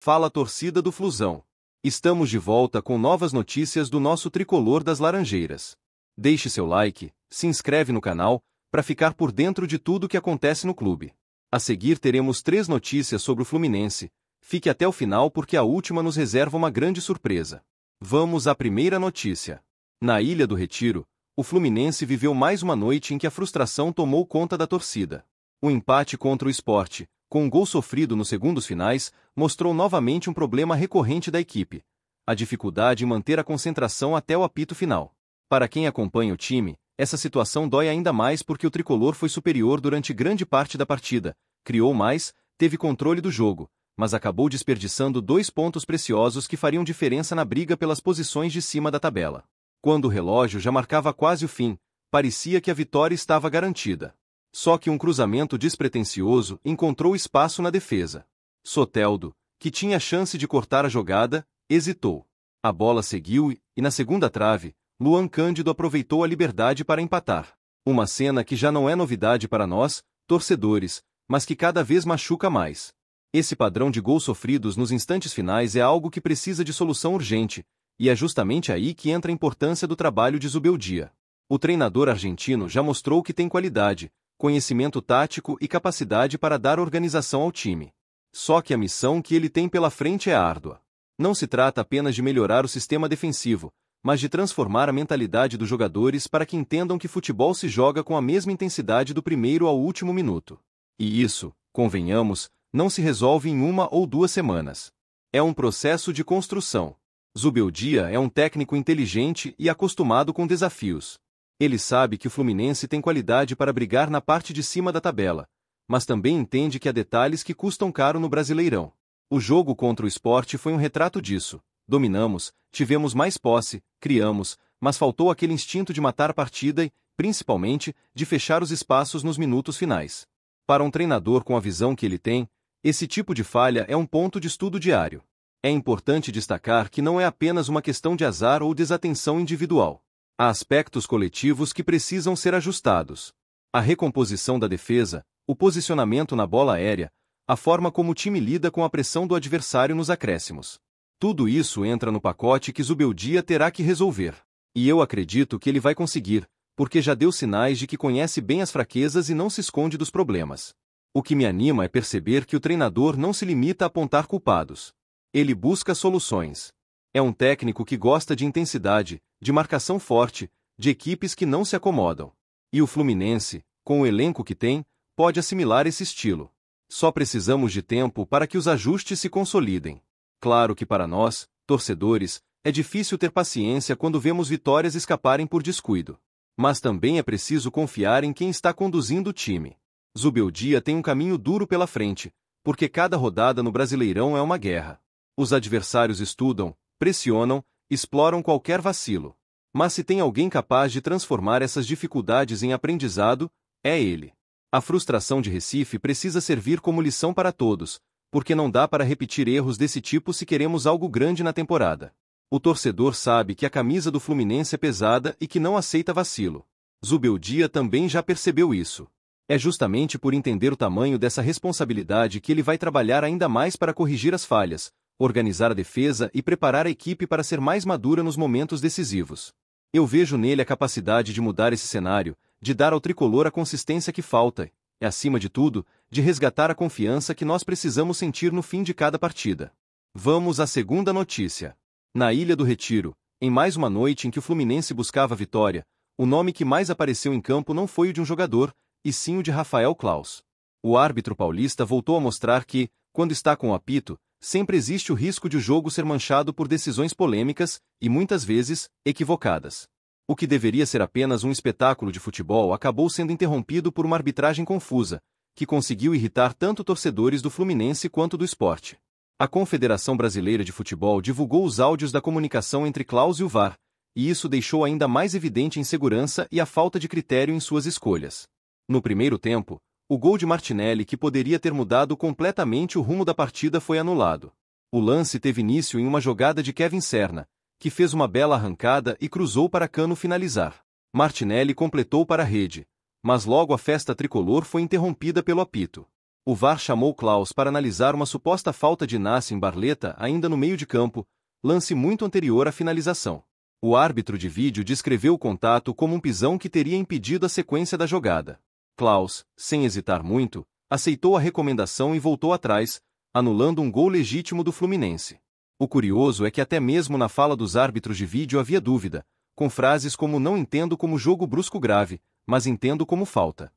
Fala, torcida do Flusão. Estamos de volta com novas notícias do nosso tricolor das Laranjeiras. Deixe seu like, se inscreve no canal, para ficar por dentro de tudo que acontece no clube. A seguir teremos 3 notícias sobre o Fluminense. Fique até o final porque a última nos reserva uma grande surpresa. Vamos à primeira notícia. Na Ilha do Retiro, o Fluminense viveu mais uma noite em que a frustração tomou conta da torcida. O empate contra o Sport, com um gol sofrido nos segundos finais, mostrou novamente um problema recorrente da equipe: a dificuldade em manter a concentração até o apito final. Para quem acompanha o time, essa situação dói ainda mais porque o tricolor foi superior durante grande parte da partida, criou mais, teve controle do jogo, mas acabou desperdiçando 2 pontos preciosos que fariam diferença na briga pelas posições de cima da tabela. Quando o relógio já marcava quase o fim, parecia que a vitória estava garantida. Só que um cruzamento despretensioso encontrou espaço na defesa. Soteldo, que tinha a chance de cortar a jogada, hesitou. A bola seguiu e, na segunda trave, Luan Cândido aproveitou a liberdade para empatar. Uma cena que já não é novidade para nós, torcedores, mas que cada vez machuca mais. Esse padrão de gols sofridos nos instantes finais é algo que precisa de solução urgente, e é justamente aí que entra a importância do trabalho de Zubeldia. O treinador argentino já mostrou que tem qualidade, conhecimento tático e capacidade para dar organização ao time. Só que a missão que ele tem pela frente é árdua. Não se trata apenas de melhorar o sistema defensivo, mas de transformar a mentalidade dos jogadores para que entendam que futebol se joga com a mesma intensidade do primeiro ao último minuto. E isso, convenhamos, não se resolve em 1 ou 2 semanas. É um processo de construção. Zubeldia é um técnico inteligente e acostumado com desafios. Ele sabe que o Fluminense tem qualidade para brigar na parte de cima da tabela, mas também entende que há detalhes que custam caro no Brasileirão. O jogo contra o Sport foi um retrato disso. Dominamos, tivemos mais posse, criamos, mas faltou aquele instinto de matar a partida e, principalmente, de fechar os espaços nos minutos finais. Para um treinador com a visão que ele tem, esse tipo de falha é um ponto de estudo diário. É importante destacar que não é apenas uma questão de azar ou desatenção individual. Há aspectos coletivos que precisam ser ajustados. A recomposição da defesa, o posicionamento na bola aérea, a forma como o time lida com a pressão do adversário nos acréscimos. Tudo isso entra no pacote que Zubeldia terá que resolver. E eu acredito que ele vai conseguir, porque já deu sinais de que conhece bem as fraquezas e não se esconde dos problemas. O que me anima é perceber que o treinador não se limita a apontar culpados. Ele busca soluções. É um técnico que gosta de intensidade, de marcação forte, de equipes que não se acomodam. E o Fluminense, com o elenco que tem, pode assimilar esse estilo. Só precisamos de tempo para que os ajustes se consolidem. Claro que para nós, torcedores, é difícil ter paciência quando vemos vitórias escaparem por descuido. Mas também é preciso confiar em quem está conduzindo o time. Zubeldia tem um caminho duro pela frente, porque cada rodada no Brasileirão é uma guerra. Os adversários estudam, pressionam, exploram qualquer vacilo. Mas se tem alguém capaz de transformar essas dificuldades em aprendizado, é ele. A frustração de Recife precisa servir como lição para todos, porque não dá para repetir erros desse tipo se queremos algo grande na temporada. O torcedor sabe que a camisa do Fluminense é pesada e que não aceita vacilo. Zubeldia também já percebeu isso. É justamente por entender o tamanho dessa responsabilidade que ele vai trabalhar ainda mais para corrigir as falhas, organizar a defesa e preparar a equipe para ser mais madura nos momentos decisivos. Eu vejo nele a capacidade de mudar esse cenário, de dar ao tricolor a consistência que falta, e, acima de tudo, de resgatar a confiança que nós precisamos sentir no fim de cada partida. Vamos à segunda notícia. Na Ilha do Retiro, em mais uma noite em que o Fluminense buscava a vitória, o nome que mais apareceu em campo não foi o de um jogador, e sim o de Rafael Claus. O árbitro paulista voltou a mostrar que, quando está com o apito, sempre existe o risco de o jogo ser manchado por decisões polêmicas e, muitas vezes, equivocadas. O que deveria ser apenas um espetáculo de futebol acabou sendo interrompido por uma arbitragem confusa, que conseguiu irritar tanto torcedores do Fluminense quanto do Sport. A Confederação Brasileira de Futebol divulgou os áudios da comunicação entre Claus e o VAR, e isso deixou ainda mais evidente a insegurança e a falta de critério em suas escolhas. No primeiro tempo, o gol de Martinelli, que poderia ter mudado completamente o rumo da partida, foi anulado. O lance teve início em uma jogada de Kevin Serna, que fez uma bela arrancada e cruzou para Cano finalizar. Martinelli completou para a rede, mas logo a festa tricolor foi interrompida pelo apito. O VAR chamou Klaus para analisar uma suposta falta de Inácio em Barleta ainda no meio de campo, lance muito anterior à finalização. O árbitro de vídeo descreveu o contato como um pisão que teria impedido a sequência da jogada. Klaus, sem hesitar muito, aceitou a recomendação e voltou atrás, anulando um gol legítimo do Fluminense. O curioso é que até mesmo na fala dos árbitros de vídeo havia dúvida, com frases como "não entendo como jogo brusco grave, mas entendo como falta".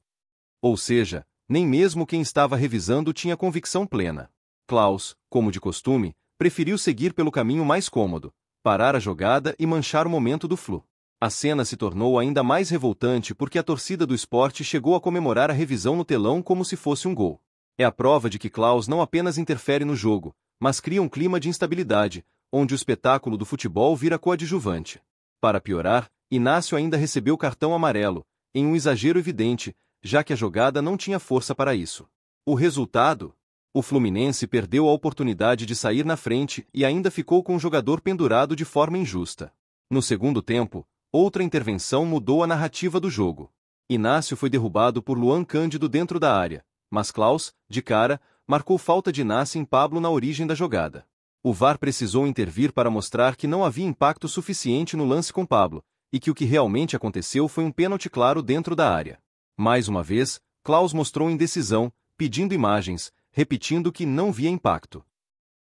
Ou seja, nem mesmo quem estava revisando tinha convicção plena. Klaus, como de costume, preferiu seguir pelo caminho mais cômodo, parar a jogada e manchar o momento do Flu. A cena se tornou ainda mais revoltante porque a torcida do Sport chegou a comemorar a revisão no telão como se fosse um gol. É a prova de que Klaus não apenas interfere no jogo, mas cria um clima de instabilidade, onde o espetáculo do futebol vira coadjuvante. Para piorar, Inácio ainda recebeu cartão amarelo, em um exagero evidente, já que a jogada não tinha força para isso. O resultado? O Fluminense perdeu a oportunidade de sair na frente e ainda ficou com o jogador pendurado de forma injusta. No segundo tempo, outra intervenção mudou a narrativa do jogo. Inácio foi derrubado por Luan Cândido dentro da área, mas Klaus, de cara, marcou falta de Inácio em Pablo na origem da jogada. O VAR precisou intervir para mostrar que não havia impacto suficiente no lance com Pablo, e que o que realmente aconteceu foi um pênalti claro dentro da área. Mais uma vez, Klaus mostrou indecisão, pedindo imagens, repetindo que não via impacto.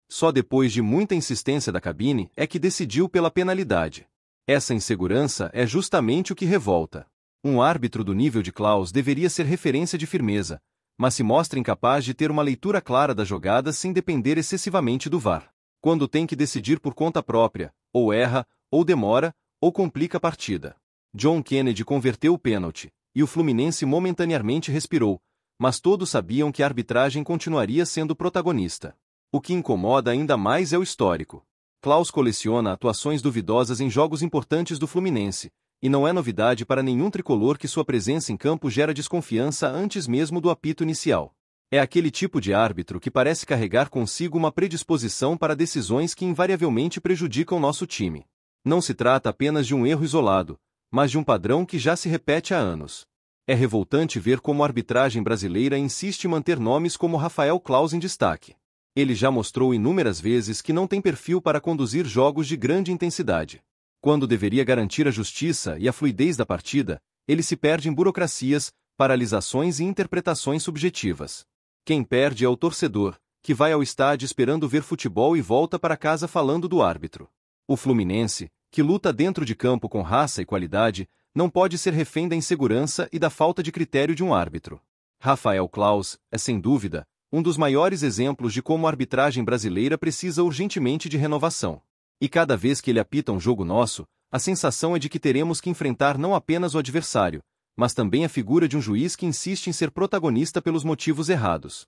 Só depois de muita insistência da cabine é que decidiu pela penalidade. Essa insegurança é justamente o que revolta. Um árbitro do nível de Klaus deveria ser referência de firmeza, mas se mostra incapaz de ter uma leitura clara da jogada sem depender excessivamente do VAR. Quando tem que decidir por conta própria, ou erra, ou demora, ou complica a partida. John Kennedy converteu o pênalti, e o Fluminense momentaneamente respirou, mas todos sabiam que a arbitragem continuaria sendo protagonista. O que incomoda ainda mais é o histórico. Klaus coleciona atuações duvidosas em jogos importantes do Fluminense, e não é novidade para nenhum tricolor que sua presença em campo gera desconfiança antes mesmo do apito inicial. É aquele tipo de árbitro que parece carregar consigo uma predisposição para decisões que invariavelmente prejudicam nosso time. Não se trata apenas de um erro isolado, mas de um padrão que já se repete há anos. É revoltante ver como a arbitragem brasileira insiste em manter nomes como Rafael Klaus em destaque. Ele já mostrou inúmeras vezes que não tem perfil para conduzir jogos de grande intensidade. Quando deveria garantir a justiça e a fluidez da partida, ele se perde em burocracias, paralisações e interpretações subjetivas. Quem perde é o torcedor, que vai ao estádio esperando ver futebol e volta para casa falando do árbitro. O Fluminense, que luta dentro de campo com raça e qualidade, não pode ser refém da insegurança e da falta de critério de um árbitro. Rafael Klaus é, sem dúvida, um dos maiores exemplos de como a arbitragem brasileira precisa urgentemente de renovação. E cada vez que ele apita um jogo nosso, a sensação é de que teremos que enfrentar não apenas o adversário, mas também a figura de um juiz que insiste em ser protagonista pelos motivos errados.